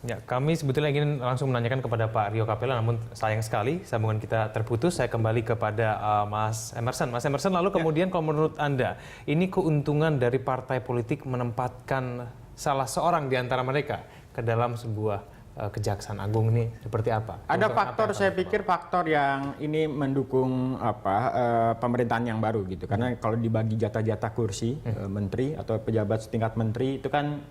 Ya, kami sebetulnya ingin langsung menanyakan kepada Pak Rio Capella, namun sayang sekali sambungan kita terputus. Saya kembali kepada Mas Emerson. Mas Emerson, lalu kemudian kalau menurut Anda, ini keuntungan dari partai politik menempatkan salah seorang di antara mereka ke dalam sebuah Kejaksaan Agung ini seperti apa? Ada Keuntungan faktor, apa saya pikir faktor yang ini mendukung pemerintahan yang baru gitu. Karena kalau dibagi jatah-jatah kursi menteri atau pejabat setingkat menteri itu kan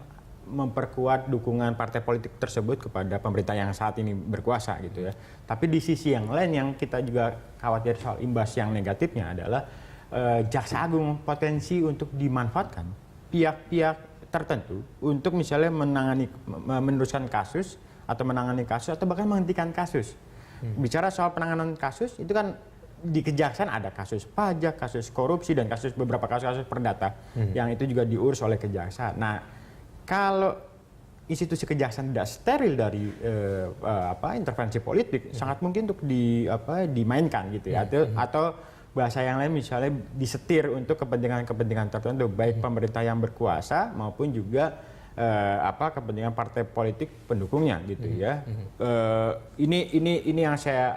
memperkuat dukungan partai politik tersebut kepada pemerintah yang saat ini berkuasa gitu ya. Tapi di sisi yang lain yang kita juga khawatir soal imbas yang negatifnya adalah Jaksa Agung potensi untuk dimanfaatkan pihak-pihak tertentu untuk misalnya meneruskan kasus atau menangani kasus atau bahkan menghentikan kasus. Bicara soal penanganan kasus itu kan di kejaksaan ada kasus pajak, kasus korupsi dan beberapa kasus perdata yang itu juga diurus oleh kejaksaan. Nah, kalau institusi kejaksaan tidak steril dari intervensi politik, sangat mungkin untuk dimainkan gitu ya, atau bahasa yang lain misalnya disetir untuk kepentingan-kepentingan tertentu, baik pemerintah yang berkuasa maupun juga kepentingan partai politik pendukungnya gitu ya. Ini yang saya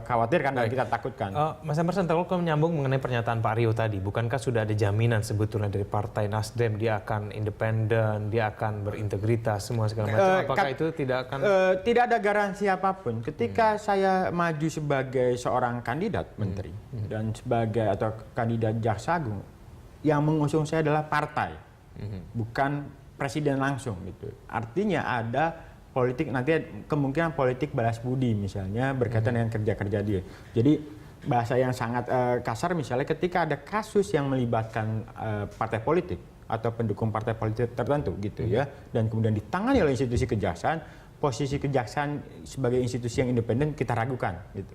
khawatirkan dan kita takutkan. Mas Emerson, kalau menyambung mengenai pernyataan Pak Rio tadi, bukankah sudah ada jaminan sebetulnya dari Partai Nasdem dia akan independen, dia akan berintegritas, semua segala macam? Apakah itu tidak akan? Tidak ada garansi apapun. Ketika saya maju sebagai seorang kandidat menteri dan sebagai atau kandidat Jaksa Agung, yang mengusung saya adalah partai. Bukan presiden langsung gitu. Artinya ada politik, nanti kemungkinan politik balas budi misalnya berkaitan dengan kerja-kerja dia. Jadi bahasa yang sangat kasar misalnya ketika ada kasus yang melibatkan partai politik atau pendukung partai politik tertentu gitu ya, dan kemudian ditangani oleh institusi kejaksaan, posisi kejaksaan sebagai institusi yang independen kita ragukan gitu.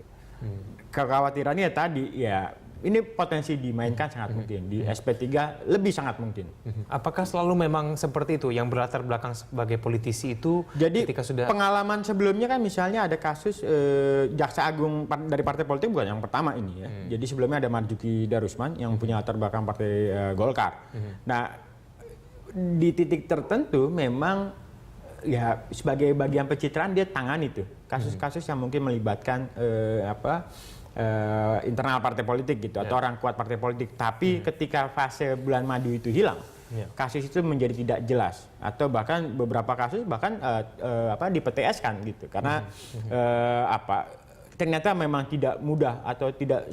Kekhawatirannya tadi ya, ini potensi dimainkan sangat mungkin, di SP3 lebih sangat mungkin. Apakah selalu memang seperti itu, yang berlatar belakang sebagai politisi itu? Jadi ketika sudah pengalaman sebelumnya kan misalnya ada kasus Jaksa Agung dari partai politik, bukan yang pertama ini ya. Jadi sebelumnya ada Marzuki Darusman yang punya latar belakang partai Golkar. Nah, di titik tertentu memang ya sebagai bagian pencitraan dia tangani itu kasus-kasus yang mungkin melibatkan internal partai politik gitu atau orang kuat partai politik, tapi ketika fase bulan madu itu hilang, kasus itu menjadi tidak jelas atau bahkan beberapa kasus bahkan di PTS-kan gitu karena ternyata memang tidak mudah atau tidak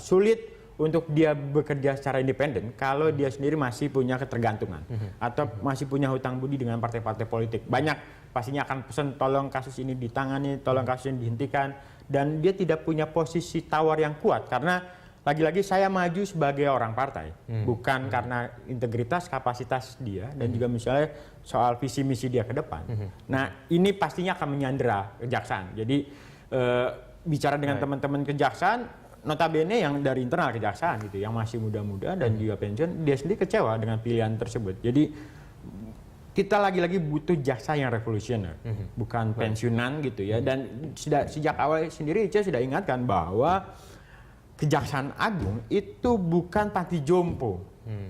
sulit untuk dia bekerja secara independen kalau dia sendiri masih punya ketergantungan atau masih punya hutang budi dengan partai-partai politik. Banyak pastinya akan pesan tolong kasus ini ditangani, tolong kasus ini dihentikan, dan dia tidak punya posisi tawar yang kuat karena lagi-lagi saya maju sebagai orang partai, bukan karena integritas, kapasitas dia dan juga misalnya soal visi misi dia ke depan. Nah, ini pastinya akan menyandera kejaksaan. Jadi bicara dengan teman-teman kejaksaan, notabene yang dari internal kejaksaan gitu, yang masih muda-muda dan juga pensiun, dia sendiri kecewa dengan pilihan tersebut. Jadi kita lagi-lagi butuh jaksa yang revolusioner, bukan pensiunan gitu ya. Dan sejak awal sendiri saya sudah ingatkan bahwa Kejaksaan Agung itu bukan panti jompo,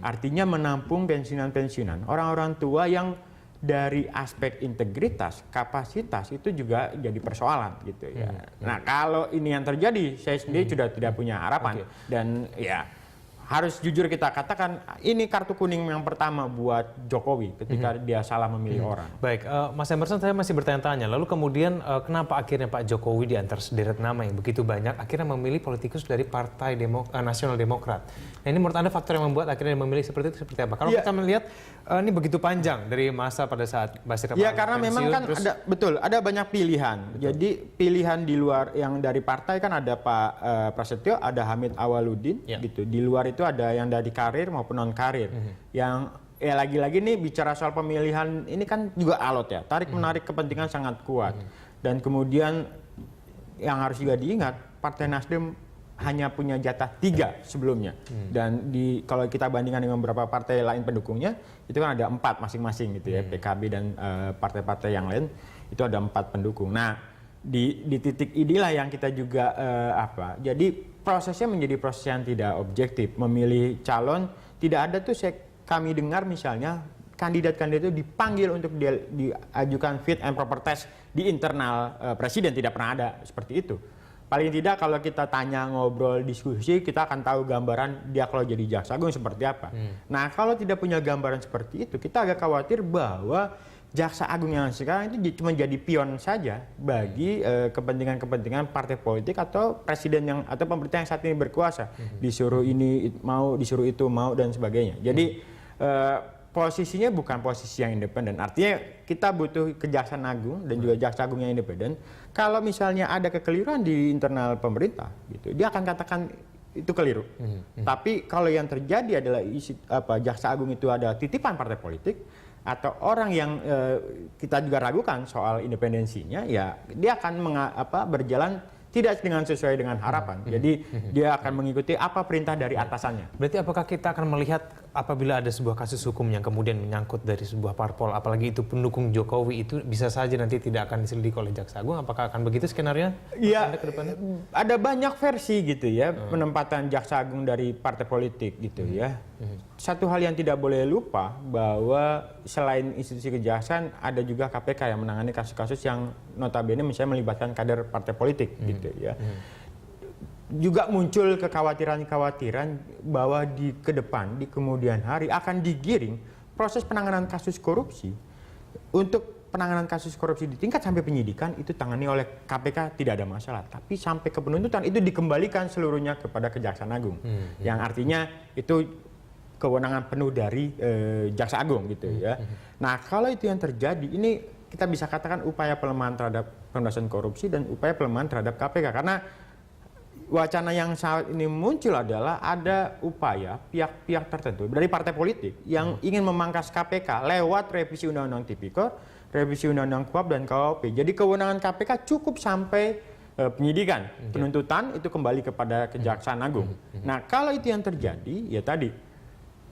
artinya menampung pensiunan-pensiunan, orang-orang tua yang dari aspek integritas, kapasitas itu juga jadi persoalan gitu ya. Nah, kalau ini yang terjadi, saya sendiri sudah tidak punya harapan dan ya harus jujur kita katakan ini kartu kuning yang pertama buat Jokowi ketika dia salah memilih orang. Baik, Mas Emerson, saya masih bertanya-tanya. Lalu kemudian kenapa akhirnya Pak Jokowi di antara sederet nama yang begitu banyak akhirnya memilih politikus dari Partai Nasional Demokrat? Nah, ini menurut Anda faktor yang membuat akhirnya memilih seperti itu seperti apa? Kalau kita melihat ini begitu panjang dari masa pada saat Basir ya karena memang kan ada banyak pilihan. Jadi pilihan di luar yang dari partai kan ada Pak Prasetyo, ada Hamid Awaludin gitu. Di luar itu ada yang dari karir maupun non karir. Yang ya lagi-lagi nih bicara soal pemilihan ini kan juga alot ya, tarik menarik kepentingan sangat kuat. Dan kemudian yang harus juga diingat, Partai Nasdem hanya punya jatah 3 sebelumnya, dan kalau kita bandingkan dengan beberapa partai lain pendukungnya itu kan ada 4 masing-masing gitu ya, PKB dan partai-partai yang lain itu ada 4 pendukung. Nah, di titik inilah yang kita juga jadi prosesnya menjadi proses yang tidak objektif. Memilih calon tidak ada tuh kami dengar misalnya kandidat-kandidat itu dipanggil untuk diajukan fit and proper test di internal presiden, tidak pernah ada seperti itu. Paling tidak kalau kita tanya, ngobrol, diskusi, kita akan tahu gambaran dia kalau jadi jaksa agung seperti apa. Nah, kalau tidak punya gambaran seperti itu, kita agak khawatir bahwa jaksa agung yang sekarang itu cuma jadi pion saja bagi kepentingan-kepentingan partai politik atau presiden yang atau pemerintah yang saat ini berkuasa. Disuruh ini mau, disuruh itu mau, dan sebagainya. Jadi posisinya bukan posisi yang independen. Artinya kita butuh kejaksaan agung dan juga jaksa agung yang independen. Kalau misalnya ada kekeliruan di internal pemerintah, gitu, dia akan katakan itu keliru. Tapi kalau yang terjadi adalah jaksa agung itu ada titipan partai politik atau orang yang kita juga ragukan soal independensinya, ya dia akan berjalan tidak dengan sesuai dengan harapan. Jadi dia akan mengikuti apa perintah dari atasannya. Berarti apakah kita akan melihat apabila ada sebuah kasus hukum yang kemudian menyangkut dari sebuah parpol, apalagi itu pendukung Jokowi, itu bisa saja nanti tidak akan diselidiki oleh Jaksa Agung? Apakah akan begitu skenario? Iya, ada banyak versi gitu ya, penempatan Jaksa Agung dari partai politik gitu ya. Satu hal yang tidak boleh lupa bahwa selain institusi kejaksaan ada juga KPK yang menangani kasus-kasus yang notabene misalnya melibatkan kader partai politik gitu ya. Juga muncul kekhawatiran-kekhawatiran bahwa ke depan di kemudian hari akan digiring proses penanganan kasus korupsi. Untuk penanganan kasus korupsi di tingkat sampai penyidikan itu tangani oleh KPK tidak ada masalah, tapi sampai ke penuntutan itu dikembalikan seluruhnya kepada Kejaksaan Agung. Yang artinya itu kewenangan penuh dari Jaksa Agung gitu ya. Nah, kalau itu yang terjadi, ini kita bisa katakan upaya pelemahan terhadap pemberantasan korupsi dan upaya pelemahan terhadap KPK, karena wacana yang saat ini muncul adalah ada upaya pihak-pihak tertentu dari partai politik yang ingin memangkas KPK lewat revisi Undang-Undang Tipikor, revisi Undang-Undang KUHP dan KUHP. Jadi kewenangan KPK cukup sampai penyidikan, penuntutan itu kembali kepada Kejaksaan Agung. Nah, kalau itu yang terjadi, ya tadi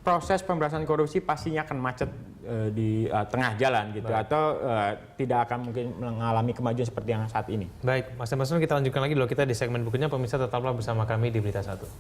proses pemberantasan korupsi pastinya akan macet di tengah jalan gitu. Baik. Atau tidak akan mungkin mengalami kemajuan seperti yang saat ini. Baik, Mas Emerson, kita lanjutkan lagi dulu kita di segmen berikutnya. Pemirsa tetaplah bersama kami di Berita Satu.